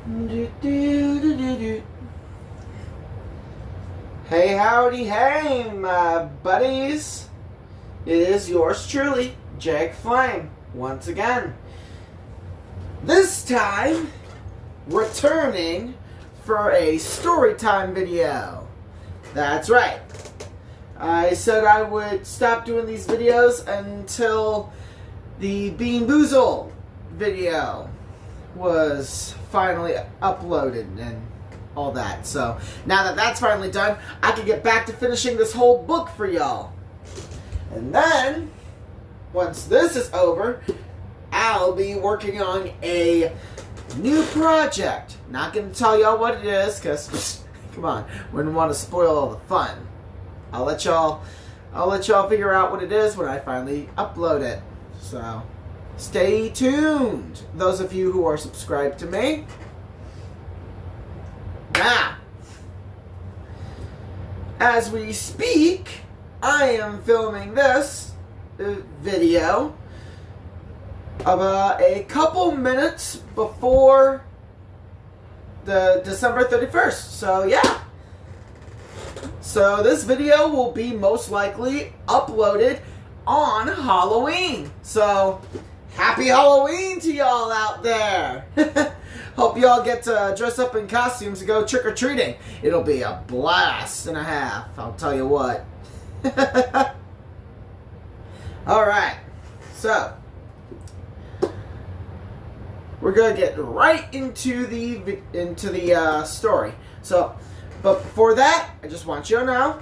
Hey, howdy, hey, my buddies. It is yours truly, Jake Flame, once again. This time, returning for a storytime video. That's right. I said I would stop doing these videos until the Bean Boozled video was finally uploaded and all that. So now that that's finally done, I can get back to finishing this whole book for y'all. And then, once this is over, I'll be working on a new project. Not going to tell y'all what it is, because, come on, wouldn't want to spoil all the fun. I'll let y'all figure out what it is when I finally upload it. So, stay tuned, those of you who are subscribed to me. Now, as we speak, I am filming this video about a couple minutes before the December 31st. So, yeah. So, this video will be most likely uploaded on Halloween. So, happy Halloween to y'all out there. Hope y'all get to dress up in costumes and go trick-or-treating. It'll be a blast and a half, I'll tell you what. Alright, so we're gonna get right into the story. So, but before that, I just want you to know,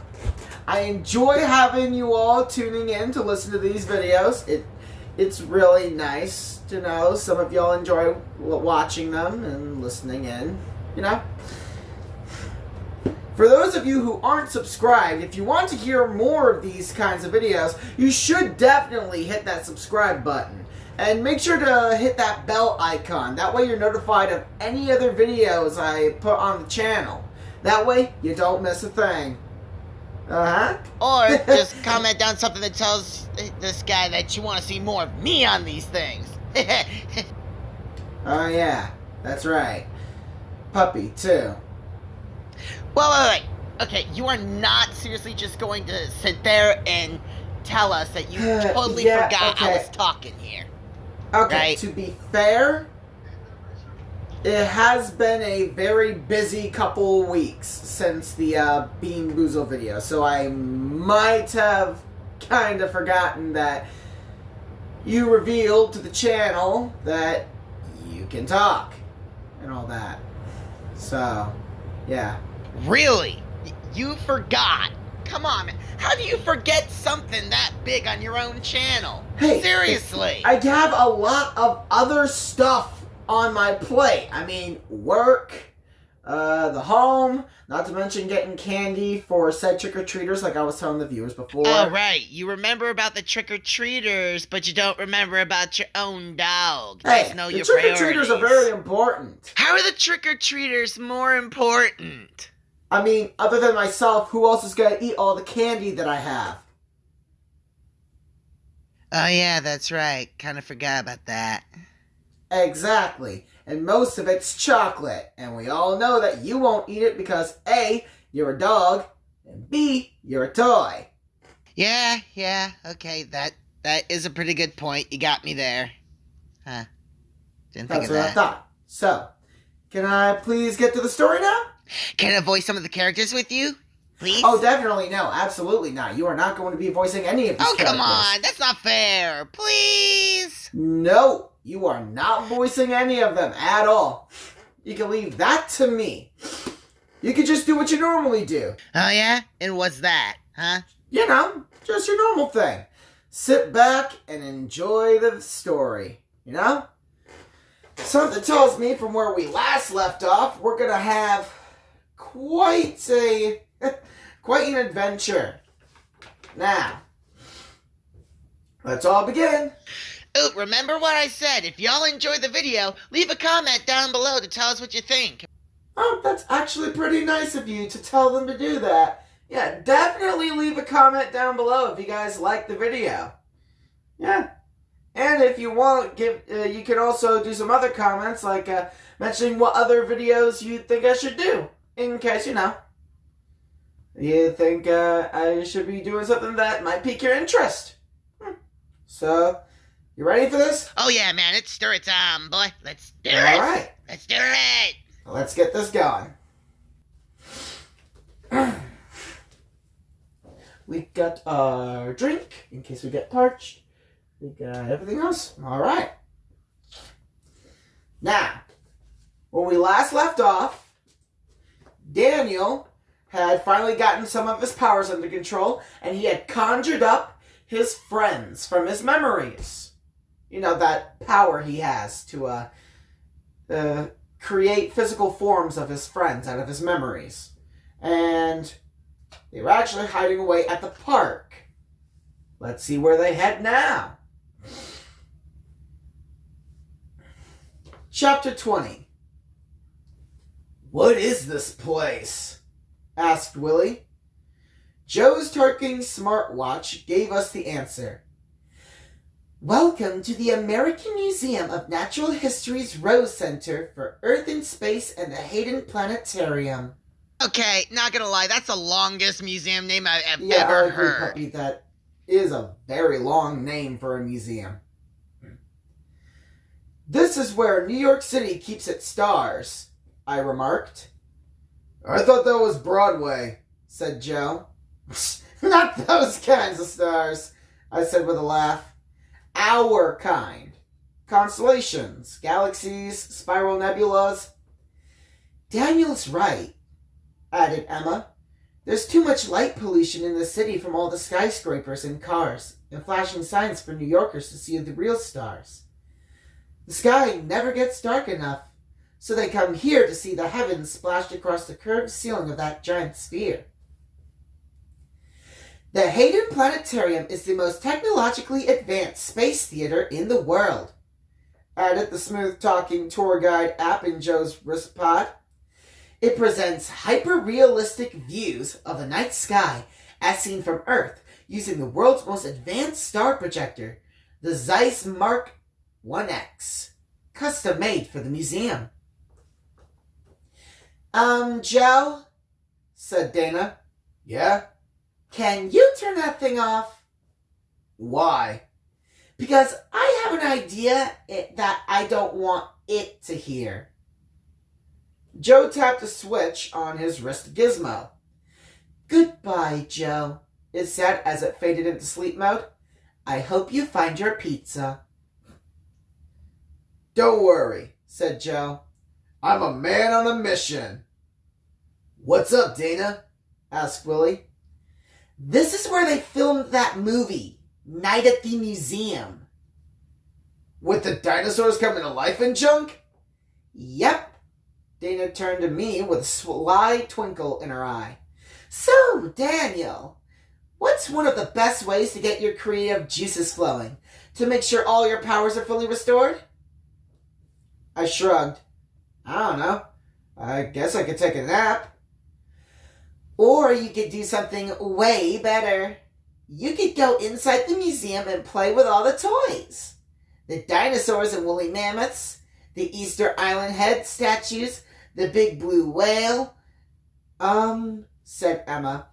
I enjoy having you all tuning in to listen to these videos. It's really nice to know some of y'all enjoy watching them and listening in, you know. For those of you who aren't subscribed, if you want to hear more of these kinds of videos, you should definitely hit that subscribe button. And make sure to hit that bell icon. That way you're notified of any other videos I put on the channel. That way you don't miss a thing. Or just comment down something that tells this guy that you want to see more of me on these things. Oh yeah, that's right. Puppy too. Well, wait. Okay, you are not seriously just going to sit there and tell us that you totally forgot I was talking here. Okay, right? To be fair, it has been a very busy couple weeks since the Bean Boozled video, so I might have kind of forgotten that you revealed to the channel that you can talk and all that. So, yeah. Really? You forgot? Come on, man. How do you forget something that big on your own channel? Hey, seriously. I have a lot of other stuff on my plate. I mean, work, the home, not to mention getting candy for said trick-or-treaters like I was telling the viewers before. Oh, right. You remember about the trick-or-treaters, but you don't remember about your own dog. Hey, Just know the your trick-or-treaters are very important. How are the trick-or-treaters more important? I mean, other than myself, who else is going to eat all the candy that I have? Oh, yeah, that's right. Kind of forgot about that. Exactly. And most of it's chocolate. And we all know that you won't eat it because A, you're a dog, and B, you're a toy. Yeah, okay, that is a pretty good point. You got me there. Huh. Didn't think of that. That's what I thought. So, can I please get to the story now? Can I voice some of the characters with you? Please? Oh, definitely no. Absolutely not. You are not going to be voicing any of these characters. Oh, come on. That's not fair. Please? No, you are not voicing any of them at all. You can leave that to me. You can just do what you normally do. Oh, yeah? And what's that? Huh? You know, just your normal thing. Sit back and enjoy the story. You know? Something tells me from where we last left off, we're going to have quite an adventure. Now, let's all begin. Oh, remember what I said. If y'all enjoyed the video, leave a comment down below to tell us what you think. Oh, that's actually pretty nice of you to tell them to do that. Yeah, definitely leave a comment down below if you guys like the video. Yeah, And if you want, you can also do some other comments, like mentioning what other videos you think I should do, in case, you think I should be doing something that might pique your interest. So, you ready for this? Oh yeah, man, it's story time, boy. Let's do it. All right. Let's do it. Let's get this going. We got our drink, in case we get parched. We got everything else. All right. Now, when we last left off, Daniel had finally gotten some of his powers under control, and he had conjured up his friends from his memories. That power he has to create physical forms of his friends out of his memories. And they were actually hiding away at the park. Let's see where they head now. Chapter 20. What is this place? Asked Willie. Joe's talking smartwatch gave us the answer. Welcome to the American Museum of Natural History's Rose Center for Earth and Space and the Hayden Planetarium. Okay, not gonna lie, that's the longest museum name I've Yeah, ever I agree, heard. Puppy. That is a very long name for a museum. This is where New York City keeps its stars, I remarked. I thought that was Broadway, said Joe. Not those kinds of stars, I said with a laugh. Our kind. Constellations, galaxies, spiral nebulas. Daniel's right, added Emma. There's too much light pollution in the city from all the skyscrapers and cars and flashing signs for New Yorkers to see the real stars. The sky never gets dark enough, so they come here to see the heavens splashed across the curved ceiling of that giant sphere. The Hayden Planetarium is the most technologically advanced space theater in the world, added the smooth-talking tour guide app in Joe's wristpod. It presents hyper-realistic views of the night sky as seen from Earth using the world's most advanced star projector, the Zeiss Mark 1X, custom-made for the museum. Joe, said Dana. Yeah? Can you turn that thing off? Why? Because I have an idea that I don't want it to hear. Joe tapped a switch on his wrist gizmo. Goodbye, Joe, it said as it faded into sleep mode. I hope you find your pizza. Don't worry, said Joe. I'm a man on a mission. What's up, Dana? Asked Willie. This is where they filmed that movie, Night at the Museum. With the dinosaurs coming to life and junk? Yep. Dana turned to me with a sly twinkle in her eye. So, Daniel, what's one of the best ways to get your creative juices flowing? To make sure all your powers are fully restored? I shrugged. I don't know. I guess I could take a nap. Or you could do something way better. You could go inside the museum and play with all the toys. The dinosaurs and woolly mammoths, the Easter Island head statues, the big blue whale. Said Emma.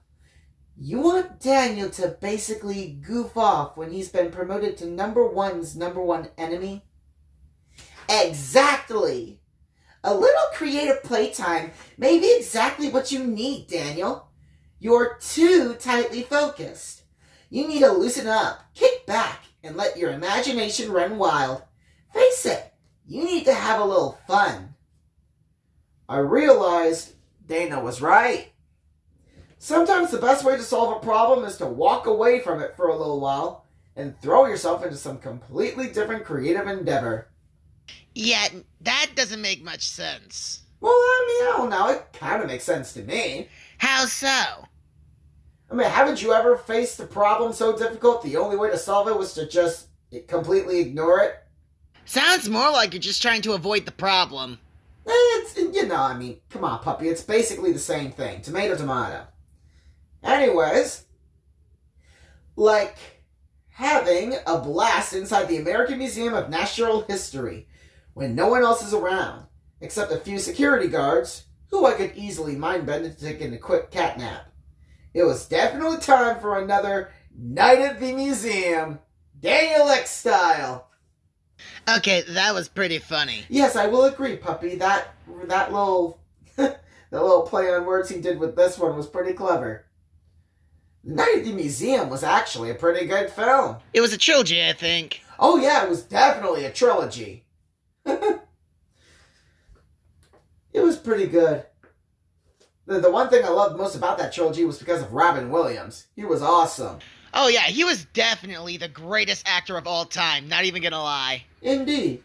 You want Daniel to basically goof off when he's been promoted to number one's number one enemy? Exactly! A little creative playtime may be exactly what you need, Daniel. You're too tightly focused. You need to loosen up, kick back, and let your imagination run wild. Face it, you need to have a little fun. I realized Dana was right. Sometimes the best way to solve a problem is to walk away from it for a little while and throw yourself into some completely different creative endeavor. Yeah, that doesn't make much sense. Well, I don't know. It kind of makes sense to me. How so? Haven't you ever faced a problem so difficult the only way to solve it was to just completely ignore it? Sounds more like you're just trying to avoid the problem. Come on, puppy. It's basically the same thing. Tomato, tomato. Anyways, having a blast inside the American Museum of Natural History when no one else is around, except a few security guards who I could easily mind bend into taking a quick cat nap. It was definitely time for another night at the museum, Daniel X style. Okay, that was pretty funny. Yes, I will agree, puppy. That little that little play on words he did with this one was pretty clever. The Night at the Museum was actually a pretty good film. It was a trilogy, I think. Oh yeah, it was definitely a trilogy. It was pretty good. The one thing I loved most about that trilogy was because of Robin Williams. He was awesome. Oh yeah, he was definitely the greatest actor of all time, not even gonna lie. Indeed.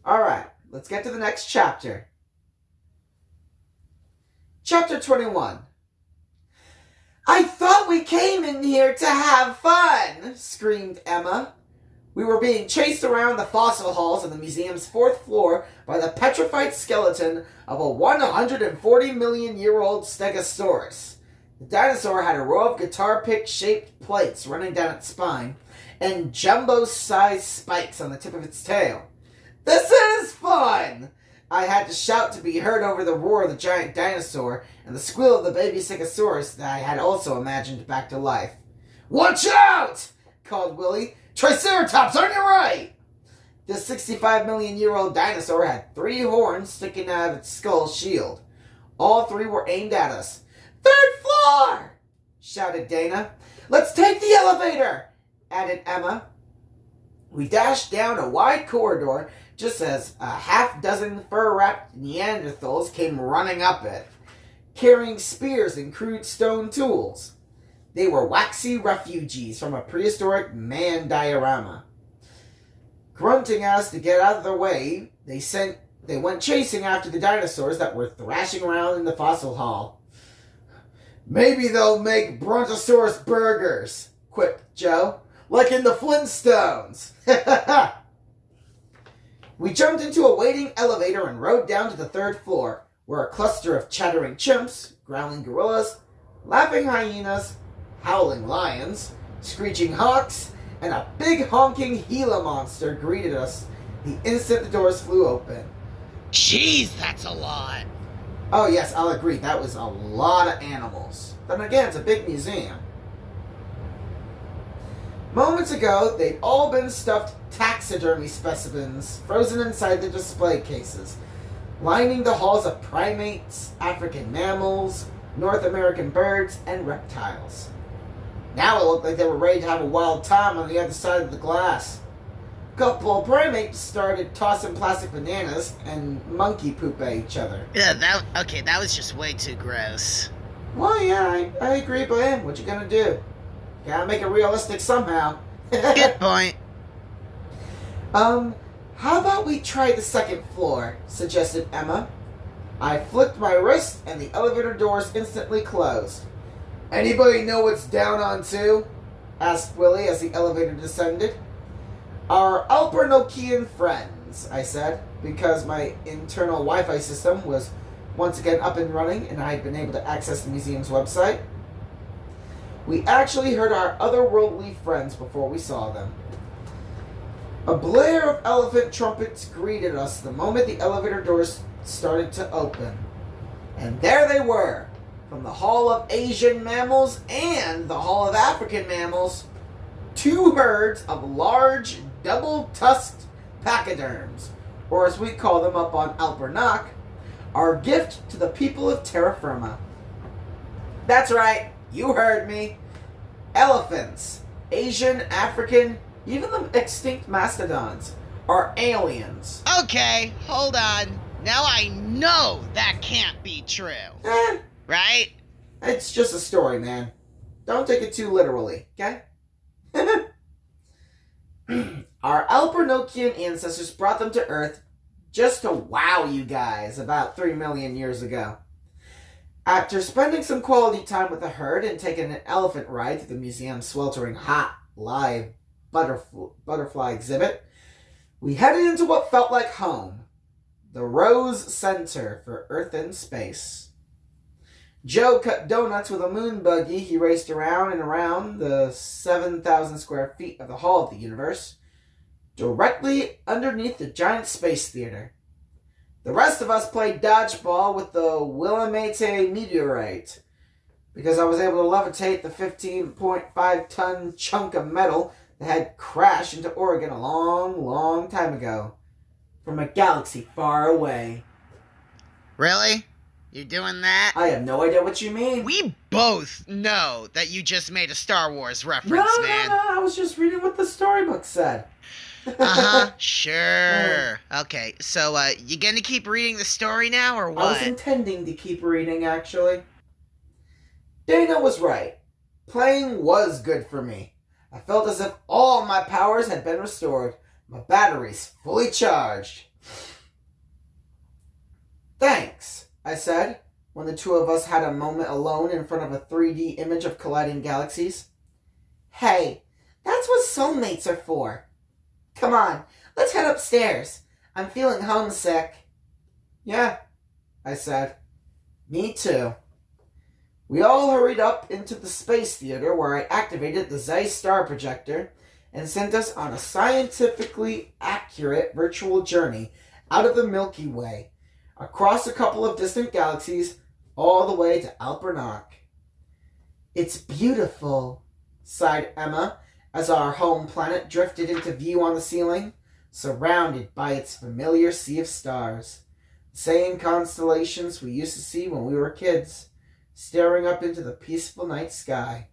Alright, let's get to the next chapter. Chapter 21. I thought we came in here to have fun, screamed Emma. We were being chased around the fossil halls on the museum's 4th floor by the petrified skeleton of a 140-million-year-old Stegosaurus. The dinosaur had a row of guitar pick-shaped plates running down its spine and jumbo-sized spikes on the tip of its tail. This is fun! I had to shout to be heard over the roar of the giant dinosaur and the squeal of the baby Stegosaurus that I had also imagined back to life. Watch out! Called Willie. Triceratops on your right! This 65-million-year-old dinosaur had 3 horns sticking out of its skull shield. All 3 were aimed at us. 3rd floor! Shouted Dana. Let's take the elevator! Added Emma. We dashed down a wide corridor just as a half-dozen fur-wrapped Neanderthals came running up it, carrying spears and crude stone tools. They were waxy refugees from a prehistoric man diorama. Grunting at us to get out of their way, they went chasing after the dinosaurs that were thrashing around in the fossil hall. Maybe they'll make Brontosaurus burgers, quipped Joe, like in the Flintstones. We jumped into a waiting elevator and rode down to the 3rd floor, where a cluster of chattering chimps, growling gorillas, laughing hyenas, howling lions, screeching hawks, and a big honking Gila monster greeted us the instant the doors flew open. Jeez, that's a lot. Oh yes, I'll agree, that was a lot of animals. Then again, it's a big museum. Moments ago, they'd all been stuffed taxidermy specimens frozen inside the display cases, lining the halls of primates, African mammals, North American birds, and reptiles. Now it looked like they were ready to have a wild time on the other side of the glass. A couple of primates started tossing plastic bananas and monkey poop at each other. Yeah, that was just way too gross. Well, yeah, I agree, but what you gonna do? Gotta make it realistic somehow. Good point. How about we try the 2nd floor, suggested Emma. I flicked my wrist and the elevator doors instantly closed. Anybody know what's down on 2? Asked Willie as the elevator descended. Our Alpernokian friends, I said, because my internal Wi-Fi system was once again up and running and I had been able to access the museum's website. We actually heard our otherworldly friends before we saw them. A blare of elephant trumpets greeted us the moment the elevator doors started to open. And there they were, from the Hall of Asian Mammals and the Hall of African Mammals, 2 herds of large, double-tusked pachyderms, or as we call them up on Alpernock, our gift to the people of terra firma. That's right, you heard me. Elephants, Asian, African, even the extinct mastodons, are aliens. Okay, hold on. Now I know that can't be true. Right? It's just a story, man. Don't take it too literally, okay? Our Alpernokian ancestors brought them to Earth just to wow you guys about 3 million years ago. After spending some quality time with the herd and taking an elephant ride through the museum's sweltering hot, live butterfly exhibit, we headed into what felt like home, the Rose Center for Earth and Space. Joe cut donuts with a moon buggy. He raced around and around the 7,000 square feet of the Hall of the Universe, directly underneath the giant space theater. The rest of us played dodgeball with the Willamette meteorite, because I was able to levitate the 15.5-ton chunk of metal that had crashed into Oregon a long, long time ago, from a galaxy far away. Really? You doing that? I have no idea what you mean. We both know that you just made a Star Wars reference, man. No, I was just reading what the storybook said. Sure. Okay, so, you gonna keep reading the story now, or what? I was intending to keep reading, actually. Dana was right. Playing was good for me. I felt as if all my powers had been restored. My batteries fully charged. Thanks, I said, when the two of us had a moment alone in front of a 3D image of colliding galaxies. Hey, that's what soulmates are for. Come on, let's head upstairs. I'm feeling homesick. Yeah, I said. Me too. We all hurried up into the space theater where I activated the Zeiss star projector and sent us on a scientifically accurate virtual journey out of the Milky Way, across a couple of distant galaxies, all the way to Alpernach. It's beautiful, sighed Emma, as our home planet drifted into view on the ceiling, surrounded by its familiar sea of stars. The same constellations we used to see when we were kids, staring up into the peaceful night sky.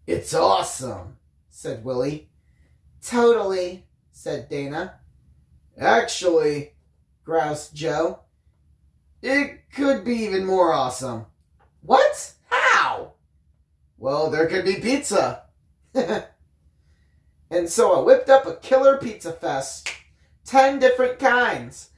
It's awesome, said Willie. Totally, said Dana. Actually, groused Joe, it could be even more awesome. What? How? Well, there could be pizza. And so I whipped up a killer pizza fest. 10 different kinds.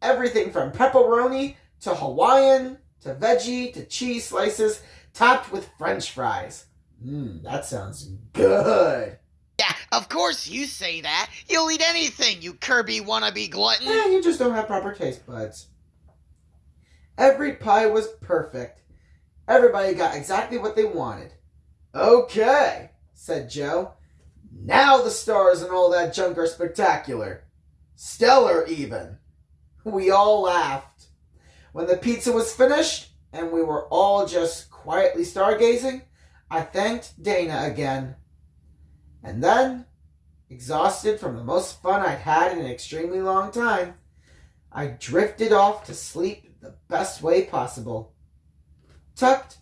Everything from pepperoni to Hawaiian to veggie to cheese slices topped with French fries. That sounds good. Yeah, of course you say that. You'll eat anything, you Kirby wannabe glutton. You just don't have proper taste buds. Every pie was perfect. Everybody got exactly what they wanted. Okay, said Joe. Now the stars and all that junk are spectacular. Stellar, even. We all laughed. When the pizza was finished, and we were all just quietly stargazing, I thanked Dana again. And then, exhausted from the most fun I'd had in an extremely long time, I drifted off to sleep the best way possible, tucked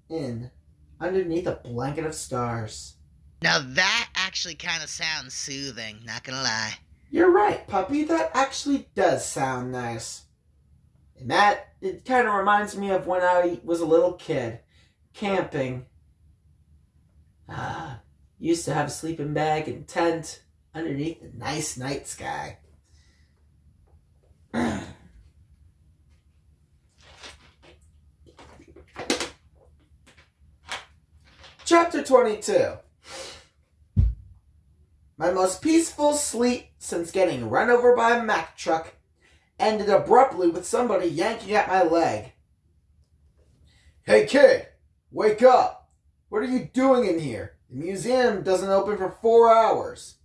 in underneath a blanket of stars. Now that actually kind of sounds soothing, not gonna lie. You're right, puppy. That actually does sound nice. And that, it kind of reminds me of when I was a little kid, camping. Used to have a sleeping bag and tent underneath the nice night sky. Chapter 22. My most peaceful sleep since getting run over by a Mack truck ended abruptly with somebody yanking at my leg. Hey kid, wake up. What are you doing in here? The museum doesn't open for 4 hours.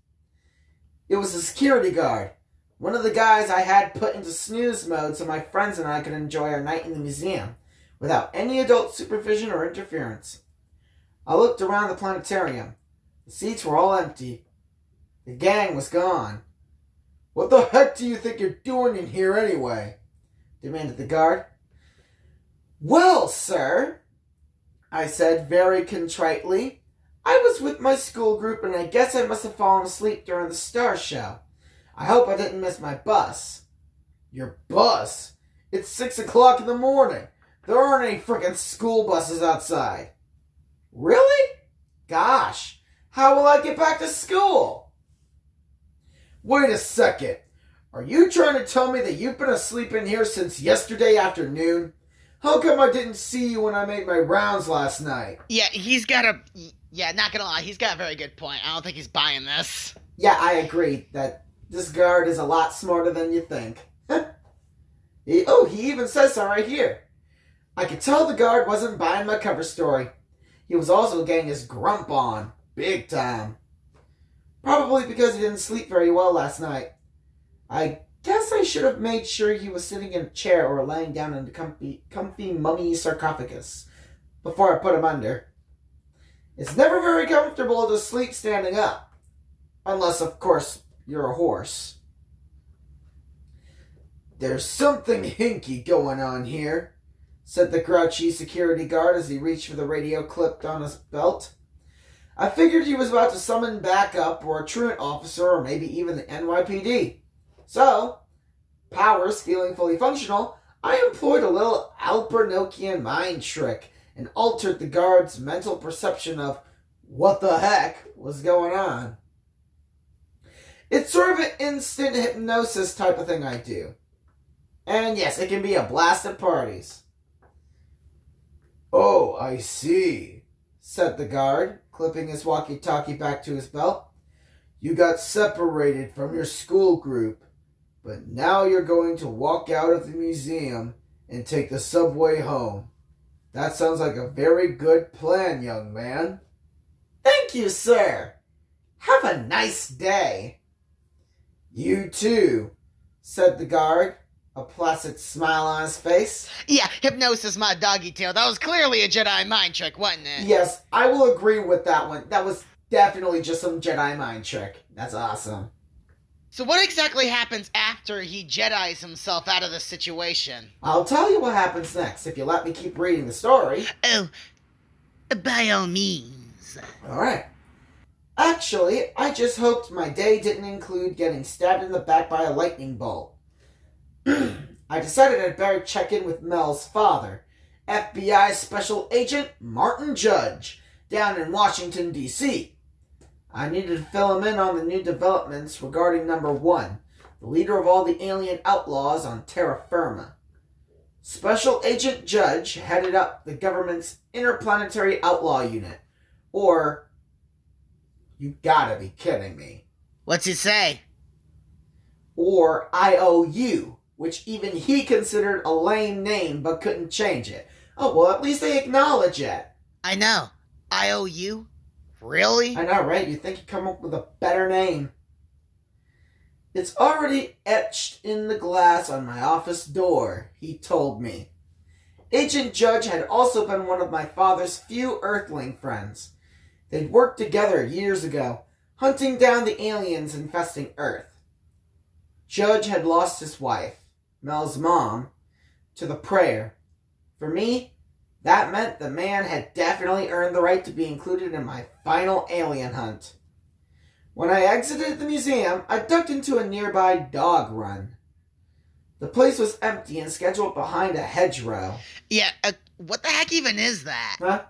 It was a security guard, one of the guys I had put into snooze mode so my friends and I could enjoy our night in the museum without any adult supervision or interference. I looked around the planetarium. The seats were all empty. The gang was gone. What the heck do you think you're doing in here anyway? Demanded the guard. Well, sir, I said very contritely, I was with my school group and I guess I must have fallen asleep during the star show. I hope I didn't miss my bus. Your bus? It's 6 o'clock in the morning. There aren't any frickin' school buses outside. Really? Gosh, how will I get back to school? Wait a second. Are you trying to tell me that you've been asleep in here since yesterday afternoon? How come I didn't see you when I made my rounds last night? Yeah, not gonna lie, he's got a very good point. I don't think he's buying this. Yeah, I agree that this guard is a lot smarter than you think. He even says so right here. I could tell the guard wasn't buying my cover story. He was also getting his grump on, big time. Probably because he didn't sleep very well last night. I guess I should have made sure he was sitting in a chair or laying down in the comfy mummy sarcophagus before I put him under. It's never very comfortable to sleep standing up. Unless, of course, you're a horse. There's something hinky going on here, said the grouchy security guard as he reached for the radio clipped on his belt. I figured he was about to summon backup or a truant officer or maybe even the NYPD. So, powers feeling fully functional, I employed a little Alpernokian mind trick and altered the guard's mental perception of what the heck was going on. It's sort of an instant hypnosis type of thing I do. And yes, it can be a blast at parties. Oh, I see, said the guard, clipping his walkie-talkie back to his belt. You got separated from your school group, but now you're going to walk out of the museum and take the subway home. That sounds like a very good plan, young man. Thank you, sir. Have a nice day. You too, said the guard, a placid smile on his face. Yeah, hypnosis, my doggy tail. That was clearly a Jedi mind trick, wasn't it? Yes, I will agree with that one. That was definitely just some Jedi mind trick. That's awesome. So what exactly happens after he Jedis himself out of the situation? I'll tell you what happens next if you let me keep reading the story. Oh, by all means. Alright. Actually, I just hoped my day didn't include getting stabbed in the back by a lightning bolt. I decided I'd better check in with Mel's father, FBI Special Agent Martin Judge, down in Washington, D.C. I needed to fill him in on the new developments regarding number 1, the leader of all the alien outlaws on terra firma. Special Agent Judge headed up the government's Interplanetary Outlaw Unit, or... You gotta be kidding me. What's he say? Or IOU, which even he considered a lame name but couldn't change it. Oh, well, at least they acknowledge it. I know. IOU? Really? I know, right? You'd think you'd come up with a better name. It's already etched in the glass on my office door, he told me. Agent Judge had also been one of my father's few Earthling friends. They'd worked together years ago, hunting down the aliens infesting Earth. Judge had lost his wife, Mel's mom, to the prayer. For me, that meant the man had definitely earned the right to be included in my final alien hunt. When I exited the museum, I ducked into a nearby dog run. The place was empty and scheduled behind a hedgerow. Yeah, what the heck even is that? Huh?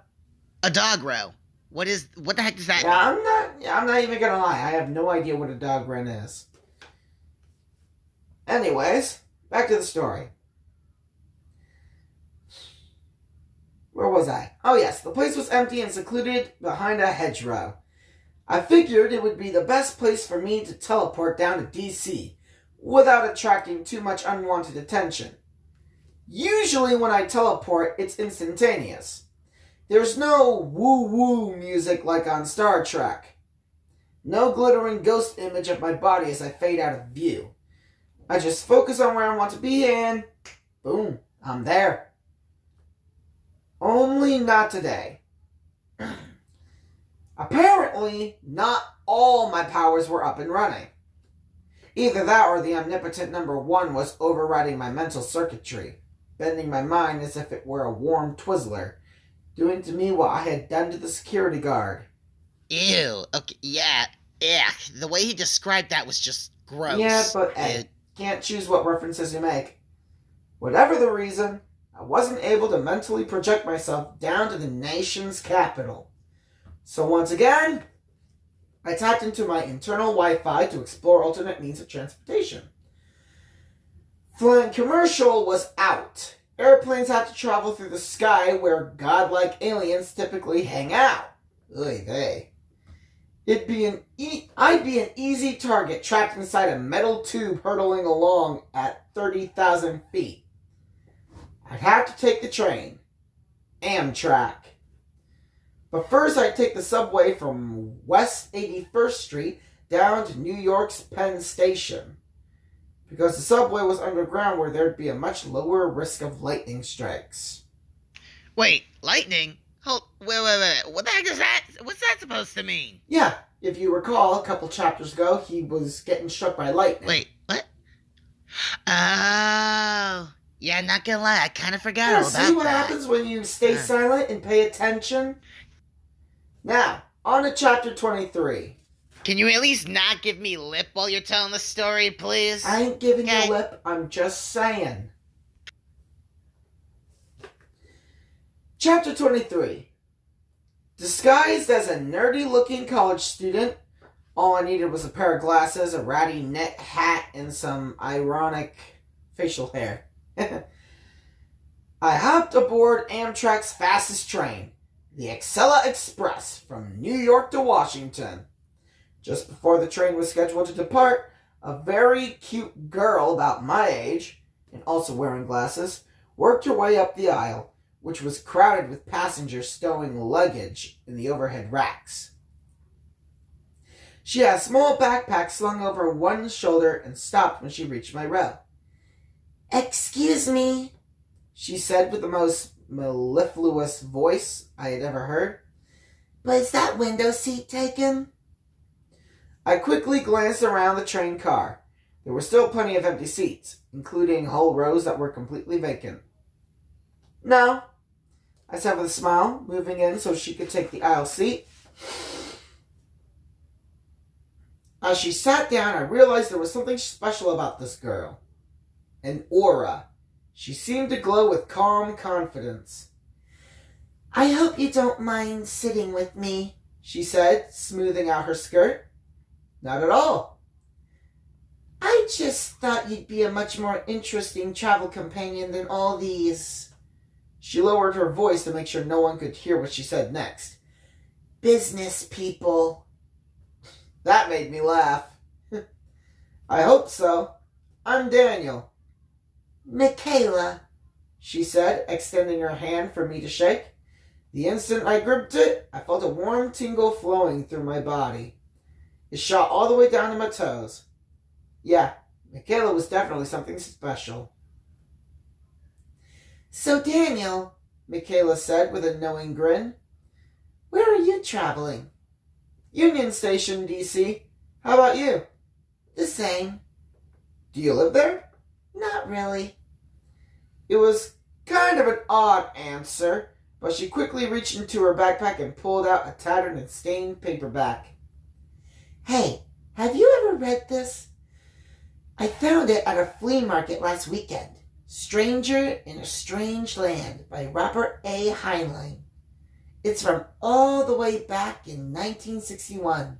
A dog row. What the heck does that mean? I'm not even gonna lie. I have no idea what a dog run is. Anyways, back to the story. Where was I? Oh yes, the place was empty and secluded behind a hedgerow. I figured it would be the best place for me to teleport down to DC without attracting too much unwanted attention. Usually when I teleport, it's instantaneous. There's no woo-woo music like on Star Trek. No glittering ghost image of my body as I fade out of view. I just focus on where I want to be and boom, I'm there. Only not today. Apparently, not all my powers were up and running. Either that or the omnipotent number 1 was overriding my mental circuitry, bending my mind as if it were a warm Twizzler, doing to me what I had done to the security guard. Ew, okay, yeah, the way he described that was just gross. Yeah, but hey, can't choose what references you make. Whatever the reason, I wasn't able to mentally project myself down to the nation's capital. So once again, I tapped into my internal Wi-Fi to explore alternate means of transportation. Flying commercial was out. Airplanes had to travel through the sky where godlike aliens typically hang out. Oy vey. I'd be an easy target trapped inside a metal tube hurtling along at 30,000 feet. I'd have to take the train. Amtrak. But first I'd take the subway from West 81st Street down to New York's Penn Station. Because the subway was underground where there'd be a much lower risk of lightning strikes. Wait, lightning? Hold, wait. What the heck is that? What's that supposed to mean? Yeah, if you recall, a couple chapters ago, he was getting struck by lightning. Wait, what? Oh, yeah, not gonna lie, I kind of forgot all about that. See what happens when you stay silent and pay attention? Now, on to chapter 23. Can you at least not give me lip while you're telling the story, please? I ain't giving you lip, I'm just saying. Chapter 23. Disguised as a nerdy-looking college student, all I needed was a pair of glasses, a ratty net hat, and some ironic facial hair. I hopped aboard Amtrak's fastest train, the Excella Express, from New York to Washington. Just before the train was scheduled to depart, a very cute girl about my age, and also wearing glasses, worked her way up the aisle, which was crowded with passengers stowing luggage in the overhead racks. She had a small backpack slung over one shoulder and stopped when she reached my row. "Excuse me," she said with the most mellifluous voice I had ever heard, "but is that window seat taken?" I quickly glanced around the train car. There were still plenty of empty seats, including whole rows that were completely vacant. "No," I said with a smile, moving in so she could take the aisle seat. As she sat down, I realized there was something special about this girl. An aura. She seemed to glow with calm confidence. "I hope you don't mind sitting with me," she said, smoothing out her skirt. "Not at all." "I just thought you'd be a much more interesting travel companion than all these..." She lowered her voice to make sure no one could hear what she said next. "Business people." That made me laugh. "I hope so. I'm Daniel." "Michaela," she said, extending her hand for me to shake. The instant I gripped it, I felt a warm tingle flowing through my body. It shot all the way down to my toes. Yeah, Michaela was definitely something special. "So, Daniel," Michaela said with a knowing grin, "where are you traveling?" "Union Station, D.C. How about you?" "The same." "Do you live there?" "Not really." It was kind of an odd answer, but she quickly reached into her backpack and pulled out a tattered and stained paperback. "Hey, have you ever read this? I found it at a flea market last weekend. Stranger in a Strange Land by Robert A. Heinlein. It's from all the way back in 1961.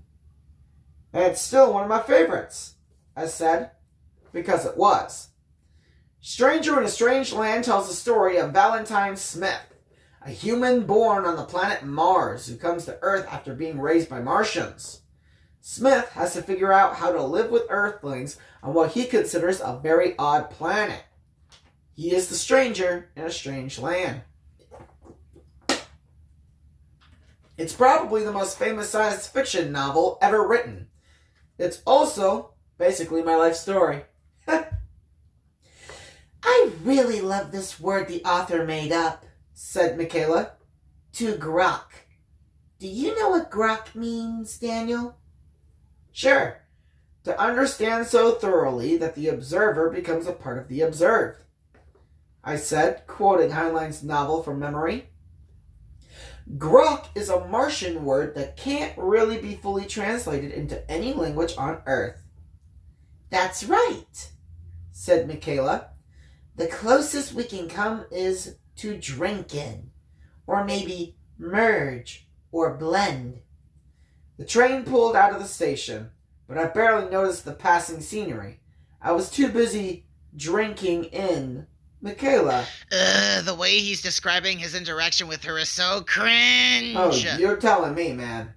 "And it's still one of my favorites," I said, because it was. Stranger in a Strange Land tells the story of Valentine Smith, a human born on the planet Mars who comes to Earth after being raised by Martians. Smith has to figure out how to live with Earthlings on what he considers a very odd planet. He is the stranger in a strange land. It's probably the most famous science fiction novel ever written. It's also basically my life story. "I really love this word the author made up," said Michaela. "To grok. Do you know what grok means, Daniel?" "Sure. To understand so thoroughly that the observer becomes a part of the observed," I said, quoting Heinlein's novel from memory. Grok is a Martian word that can't really be fully translated into any language on Earth. "That's right," said Michaela. "The closest we can come is to drink in, or maybe merge or blend." The train pulled out of the station, but I barely noticed the passing scenery. I was too busy drinking in Michaela. The way he's describing his interaction with her is so cringe. Oh, you're telling me, man.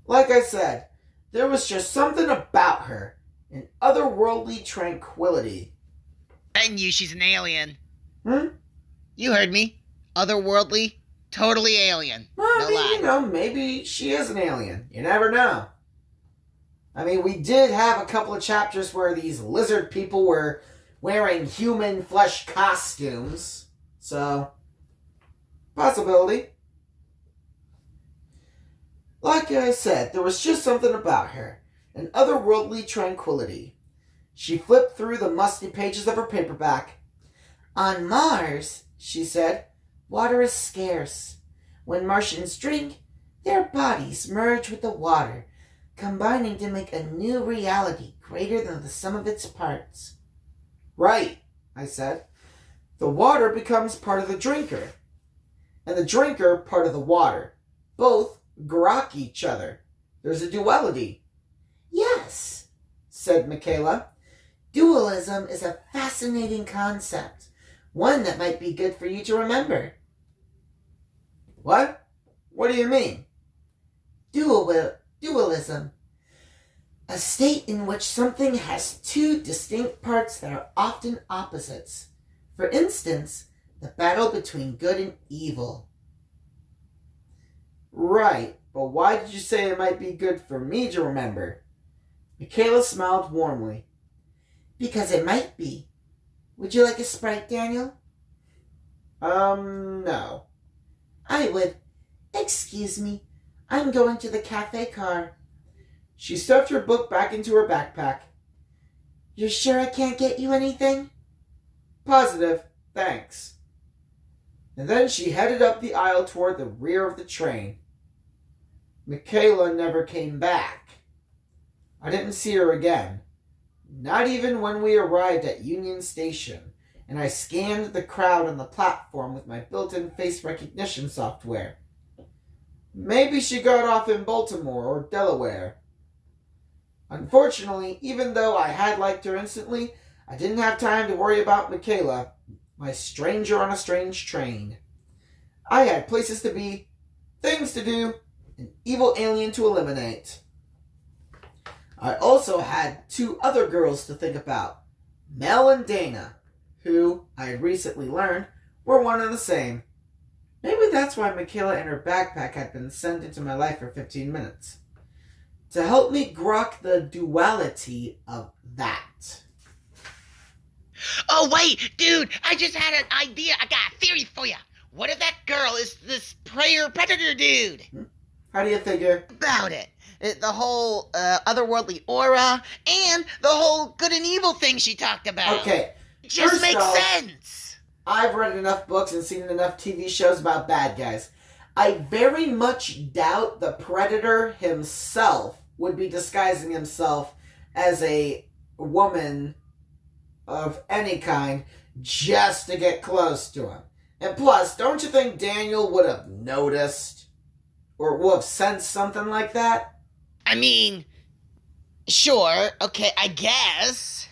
Like I said, there was just something about her, an otherworldly tranquility. And you, she's an alien. Hmm? You heard me. Otherworldly, totally alien. Well, No I mean, lie. you know, maybe she is an alien. You never know. I mean, we did have a couple of chapters where these lizard people were wearing human flesh costumes. So, possibility. Like I said, there was just something about her. An otherworldly tranquility. She flipped through the musty pages of her paperback. On Mars, she said, water is scarce. When Martians drink, their bodies merge with the water, combining to make a new reality greater than the sum of its parts. Right, I said. The water becomes part of the drinker, and the drinker part of the water. Both grok each other. There's a duality. Yes, said Michaela. Dualism is a fascinating concept, one that might be good for you to remember. What? What do you mean? Dualism. A state in which something has two distinct parts that are often opposites. For instance, the battle between good and evil. Right, but why did you say it might be good for me to remember? Michaela smiled warmly. Because it might be. Would you like a Sprite, Daniel? No. I would. Excuse me. I'm going to the cafe car. She stuffed her book back into her backpack. You're sure I can't get you anything? Positive, thanks. And then she headed up the aisle toward the rear of the train. Michaela never came back. I didn't see her again. Not even when we arrived at Union Station, and I scanned the crowd on the platform with my built-in face recognition software. Maybe she got off in Baltimore or Delaware. Unfortunately, even though I had liked her instantly, I didn't have time to worry about Michaela, my stranger on a strange train. I had places to be, things to do, an evil alien to eliminate. I also had two other girls to think about, Mel and Dana, who, I had recently learned, were one and the same. Maybe that's why Michaela and her backpack had been sent into my life for 15 minutes. To help me grok the duality of that. Oh, wait, dude, I just had an idea. I got a theory for you. What if that girl is this prayer predator dude? How do you figure? About it. The whole otherworldly aura and the whole good and evil thing she talked about. Okay. It just makes sense. I've read enough books and seen enough TV shows about bad guys. I very much doubt the Predator himself would be disguising himself as a woman of any kind just to get close to him. And plus, don't you think Daniel would have noticed or would have sensed something like that? I mean, sure, okay, I guess,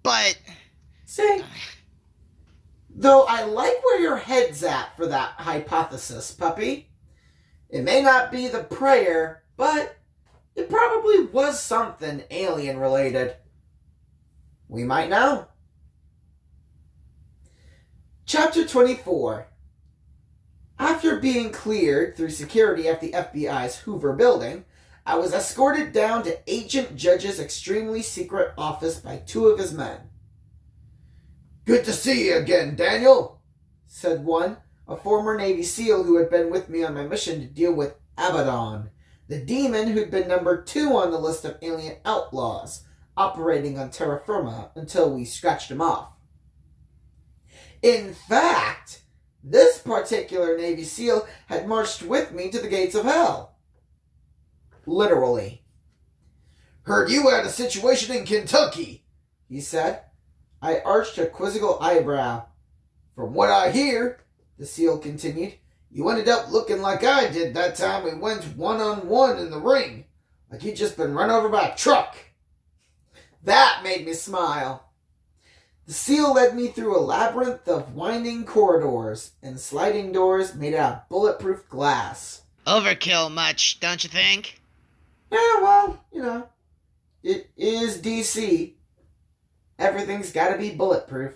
but... See? Though I like where your head's at for that hypothesis, puppy. It may not be the prayer, but it probably was something alien-related. We might know. Chapter 24. After being cleared through security at the FBI's Hoover building, I was escorted down to Agent Judge's extremely secret office by two of his men. Good to see you again, Daniel, said one, a former Navy SEAL who had been with me on my mission to deal with Abaddon, the demon who'd been number 2 on the list of alien outlaws, operating on terra firma until we scratched him off. In fact, this particular Navy SEAL had marched with me to the gates of hell. Literally. Heard you had a situation in Kentucky, he said. I arched a quizzical eyebrow. From what I hear, the SEAL continued, you ended up looking like I did that time we went one-on-one in the ring, like you'd just been run over by a truck. That made me smile. The SEAL led me through a labyrinth of winding corridors and sliding doors made out of bulletproof glass. Overkill much, don't you think? Yeah, well, you know, it is DC. Everything's gotta be bulletproof.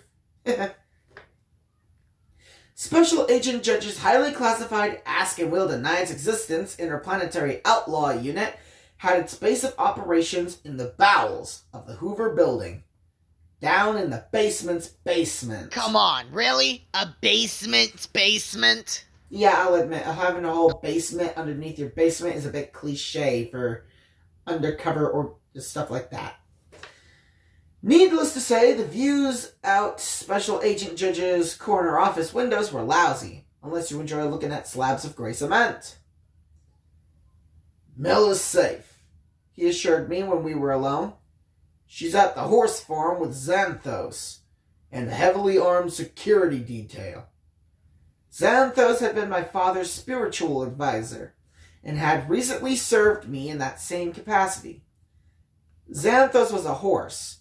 Special Agent Judge's highly classified Ask and Will Denied's existence interplanetary outlaw unit had its base of operations in the bowels of the Hoover Building. Down in the basement's basement. Come on, really? A basement's basement? Yeah, I'll admit, having a whole basement underneath your basement is a bit cliche for undercover or stuff like that. Needless to say, the views out Special Agent Judge's corner office windows were lousy, unless you enjoy looking at slabs of gray cement. Mel is safe, he assured me when we were alone. She's at the horse farm with Xanthos and a heavily armed security detail. Xanthos had been my father's spiritual advisor and had recently served me in that same capacity. Xanthos was a horse,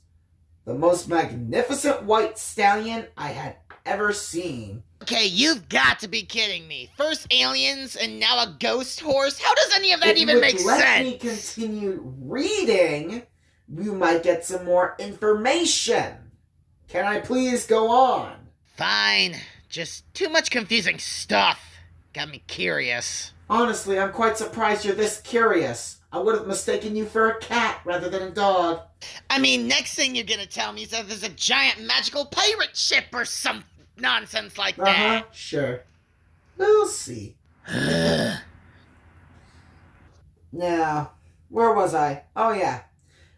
the most magnificent white stallion I had ever seen. Okay, you've got to be kidding me. First aliens and now a ghost horse? How does any of that even make sense? Let me continue reading. You might get some more information. Can I please go on? Fine. Just too much confusing stuff. Got me curious. Honestly, I'm quite surprised you're this curious. I would have mistaken you for a cat rather than a dog. I mean, next thing you're gonna tell me is that there's a giant magical pirate ship or some nonsense like that. Sure. We'll see. Now, where was I? Oh yeah.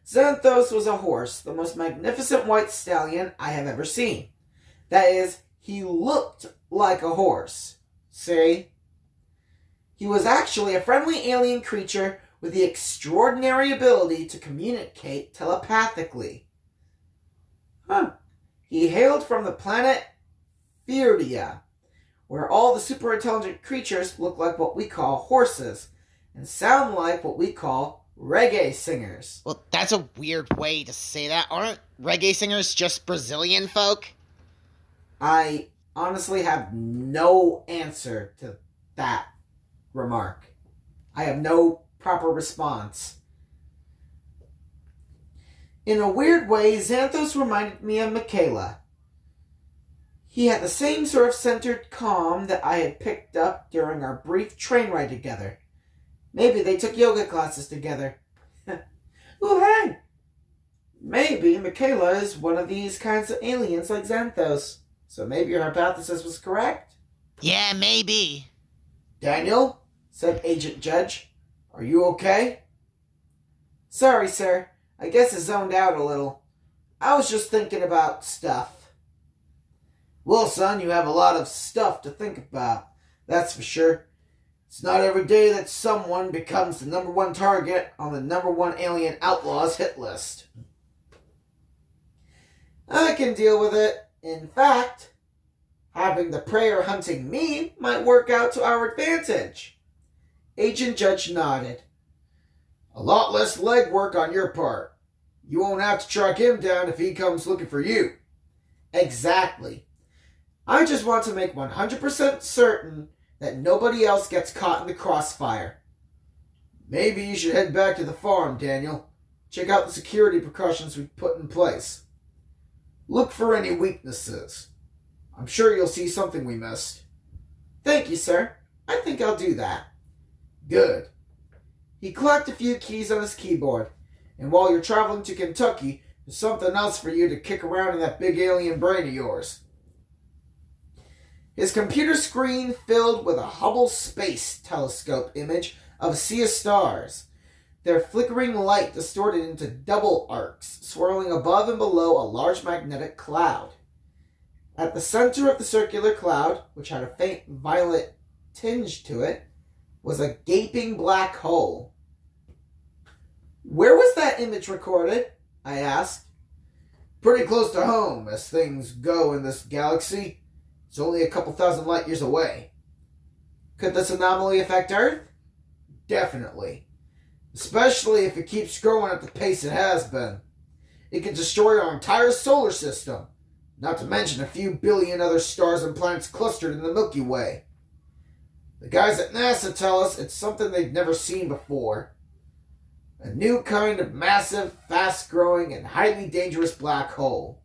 Xanthos was a horse, the most magnificent white stallion I have ever seen. That is, he looked like a horse. See? He was actually a friendly alien creature with the extraordinary ability to communicate telepathically. He hailed from the planet Feardia, where all the superintelligent creatures look like what we call horses and sound like what we call reggae singers. Well, that's a weird way to say that. Aren't reggae singers just Brazilian folk? I honestly have no answer to that remark. I have no proper response. In a weird way, Xanthos reminded me of Michaela. He had the same sort of centered calm that I had picked up during our brief train ride together. Maybe they took yoga classes together. Oh, hey! Maybe Michaela is one of these kinds of aliens like Xanthos. So maybe your hypothesis was correct? Yeah, maybe. Daniel, said Agent Judge, are you okay? Sorry, sir. I guess I zoned out a little. I was just thinking about stuff. Well, son, you have a lot of stuff to think about. That's for sure. It's not every day that someone becomes the number one target on the number one alien outlaws hit list. I can deal with it. In fact, having the prayer hunting me might work out to our advantage. Agent Judge nodded. A lot less legwork on your part. You won't have to track him down if he comes looking for you. Exactly. I just want to make 100% certain that nobody else gets caught in the crossfire. Maybe you should head back to the farm, Daniel. Check out the security precautions we've put in place. Look for any weaknesses. I'm sure you'll see something we missed. Thank you, sir. I think I'll do that. Good. He clacked a few keys on his keyboard, and while you're traveling to Kentucky, there's something else for you to kick around in that big alien brain of yours. His computer screen filled with a Hubble Space Telescope image of a sea of stars, their flickering light distorted into double arcs, swirling above and below a large magnetic cloud. At the center of the circular cloud, which had a faint violet tinge to it, was a gaping black hole. Where was that image recorded? I asked. Pretty close to home, as things go in this galaxy. It's only a couple thousand light years away. Could this anomaly affect Earth? Definitely. Especially if it keeps growing at the pace it has been. It could destroy our entire solar system, not to mention a few billion other stars and planets clustered in the Milky Way. The guys at NASA tell us it's something they've never seen before. A new kind of massive, fast-growing, and highly dangerous black hole.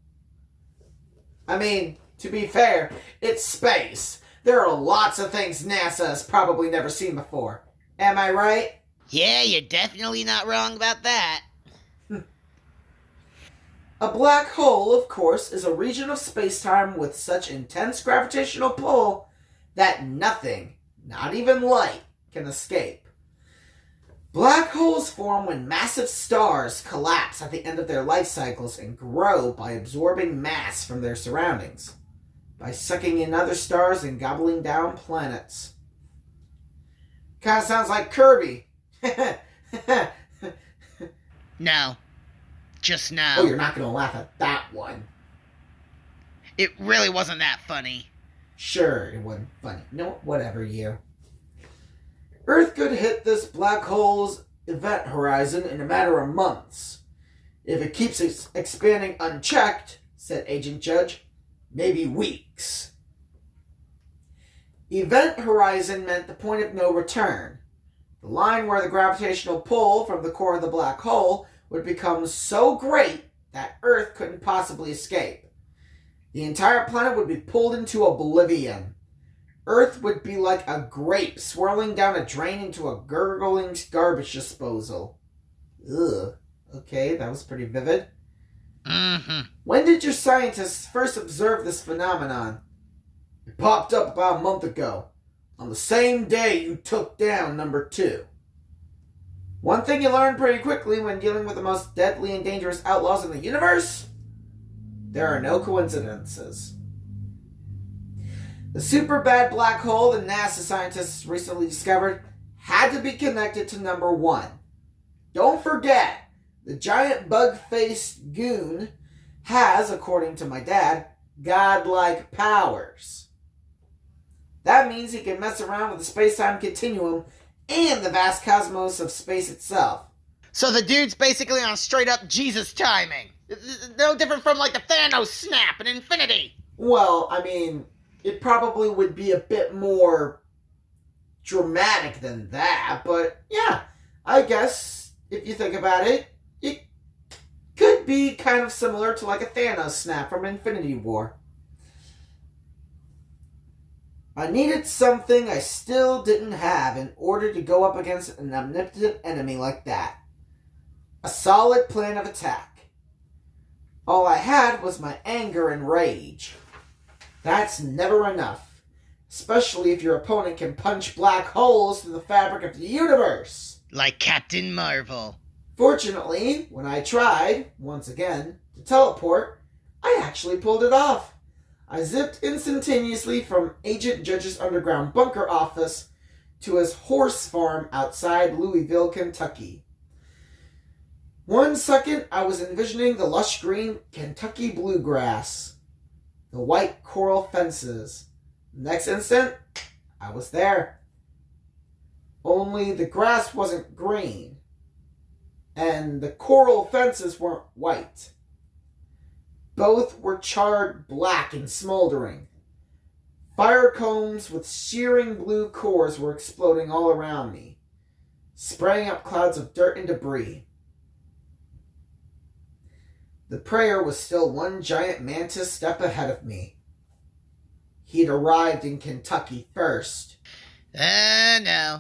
I mean, to be fair, it's space. There are lots of things NASA has probably never seen before. Am I right? Yeah, you're definitely not wrong about that. A black hole, of course, is a region of space-time with such intense gravitational pull that nothing, not even light, can escape. Black holes form when massive stars collapse at the end of their life cycles and grow by absorbing mass from their surroundings, by sucking in other stars and gobbling down planets. Kind of sounds like Kirby. No. Just no. Oh, you're not going to laugh at that one. It really wasn't that funny. Sure, it wasn't funny. No, whatever, you. Earth could hit this black hole's event horizon in a matter of months. If it keeps expanding unchecked, said Agent Judge, maybe weeks. Event horizon meant the point of no return. The line where the gravitational pull from the core of the black hole would become so great that Earth couldn't possibly escape. The entire planet would be pulled into oblivion. Earth would be like a grape swirling down a drain into a gurgling garbage disposal. Ugh. Okay, that was pretty vivid. Mm-hmm. When did your scientists first observe this phenomenon? It popped up about a month ago, on the same day you took down number 2. One thing you learn pretty quickly when dealing with the most deadly and dangerous outlaws in the universe? There are no coincidences. The super bad black hole that NASA scientists recently discovered had to be connected to number 1. Don't forget, the giant bug-faced goon has, according to my dad, godlike powers. That means he can mess around with the space-time continuum and the vast cosmos of space itself. So the dude's basically on straight-up Jesus timing. No different from like the Thanos snap in Infinity. Well, I mean, it probably would be a bit more dramatic than that, but yeah, I guess if you think about it, it could be kind of similar to like a Thanos snap from Infinity War. I needed something I still didn't have in order to go up against an omnipotent enemy like that. A solid plan of attack. All I had was my anger and rage. That's never enough, especially if your opponent can punch black holes through the fabric of the universe. Like Captain Marvel. Fortunately, when I tried, once again, to teleport, I actually pulled it off. I zipped instantaneously from Agent Judge's underground bunker office to his horse farm outside Louisville, Kentucky. 1 second, I was envisioning the lush green Kentucky bluegrass, the white coral fences. The next instant, I was there. Only the grass wasn't green, and the coral fences weren't white. Both were charred black and smoldering. Fire combs with searing blue cores were exploding all around me, spraying up clouds of dirt and debris. The prayer was still one giant mantis step ahead of me. He'd arrived in Kentucky first. No.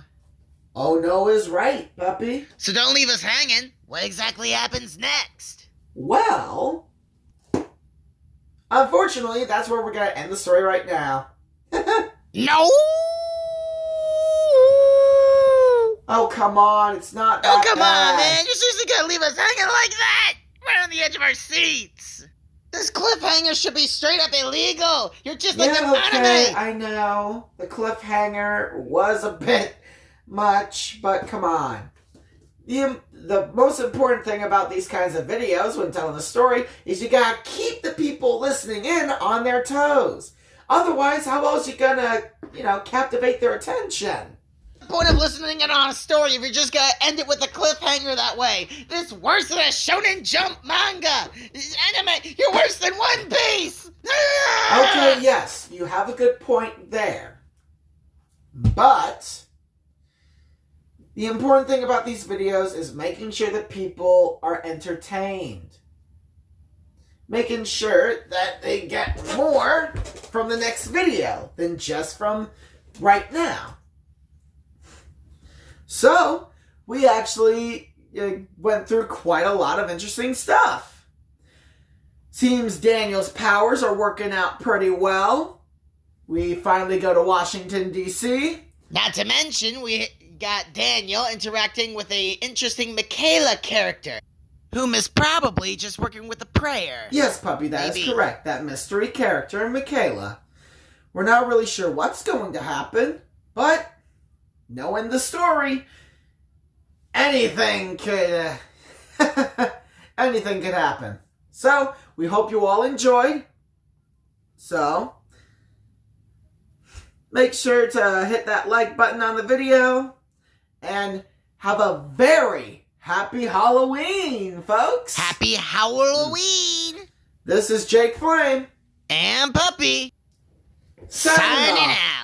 Oh no is right, puppy. So don't leave us hanging. What exactly happens next? Well, unfortunately, that's where we're going to end the story right now. No! Oh, come on. It's not that Oh, come bad. on, man. You're seriously going to leave us hanging like that? Right on the edge of our seats. This cliffhanger should be straight up illegal. You're just like an okay, anime. I know. The cliffhanger was a bit much, but come on. The most important thing about these kinds of videos when telling a story is you gotta keep the people listening in on their toes. Otherwise, how else you gonna, captivate their attention? The point of listening in on a story if you're just gonna end it with a cliffhanger that way. This is worse than a Shonen Jump manga. Anime, you're worse than One Piece. Okay, yes, you have a good point there. But The important thing about these videos is making sure that people are entertained. Making sure that they get more from the next video than just from right now. So, we actually went through quite a lot of interesting stuff. Seems Daniel's powers are working out pretty well. We finally go to Washington, D.C. Not to mention, we got Daniel interacting with a interesting Michaela character, whom is probably just working with a prayer. Yes, puppy, that is correct. That mystery character, Michaela. We're not really sure what's going to happen, but knowing the story, anything could happen. So, we hope you all enjoyed. So, make sure to hit that like button on the video and have a very happy Halloween, folks. Happy Halloween. This is Jake Flame and Puppy signing signing off. out.